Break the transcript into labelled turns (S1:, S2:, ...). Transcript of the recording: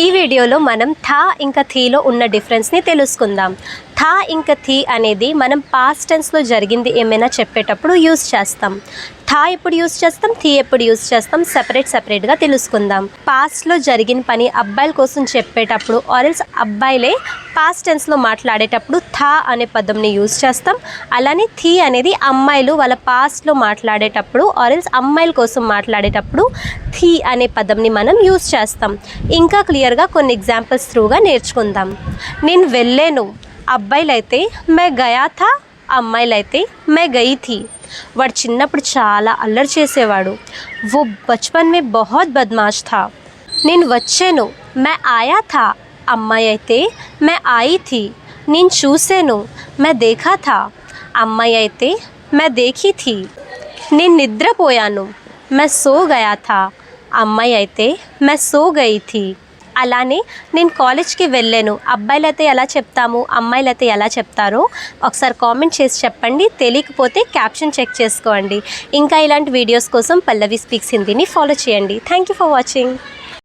S1: ఈ వీడియోలో మనం థా ఇంకా థీలో ఉన్న డిఫరెన్స్ని తెలుసుకుందాం. థా ఇంకా థీ అనేది మనం పాస్ట్ టెన్స్లో జరిగింది ఏమైనా చెప్పేటప్పుడు యూస్ చేస్తాం. థా ఎప్పుడు యూస్ చేస్తాం, థీ ఎప్పుడు యూస్ చేస్తాం, సెపరేట్గా తెలుసుకుందాం. పాస్ట్లో జరిగిన పని అబ్బాయిల కోసం చెప్పేటప్పుడు ఆర్ఎల్స్ అబ్బాయిలే పాస్ట్ టెన్స్లో మాట్లాడేటప్పుడు థా అనే పదంని యూస్ చేస్తాం. అలానే థీ అనేది అమ్మాయిలు వాళ్ళ పాస్ట్లో మాట్లాడేటప్పుడు ఆర్ఎల్స్ అమ్మాయిల కోసం మాట్లాడేటప్పుడు థీ అనే పదంని మనం యూస్ చేస్తాం. ఇంకా క్లియర్గా కొన్ని ఎగ్జాంపుల్స్ త్రూగా నేర్చుకుందాం. నేను వెళ్ళాను, అబ్బాయిలైతే మే గయా థా, అమ్మాయిలైతే మే గయి థీ. వాడు చిన్నప్పుడు చాలా అల్లరి చేసేవాడు. वो बचपन में बहुत बदमाश था. నేను వచ్చాను, मैं आया था, అమ్మాయి అయితే मैं आई थी. నేను చూసాను, मैं देखा था, అమ్మాయి అయితే मैं देखी थी. నేను నిద్రపోయాను, मैं सो गया था, అమ్మాయి అయితే मैं सो गई थी. అలానే నేను కాలేజ్కి వెళ్ళాను, అబ్బాయిలైతే ఎలా చెప్తాము, అమ్మాయిలైతే ఎలా చెప్తారో ఒకసారి కామెంట్ చేసి చెప్పండి. తెలియకపోతే క్యాప్షన్ చెక్ చేసుకోండి. ఇంకా ఇలాంటి వీడియోస్ కోసం పల్లవి స్పీక్స్ హిందీని ఫాలో చేయండి. Thank you for watching.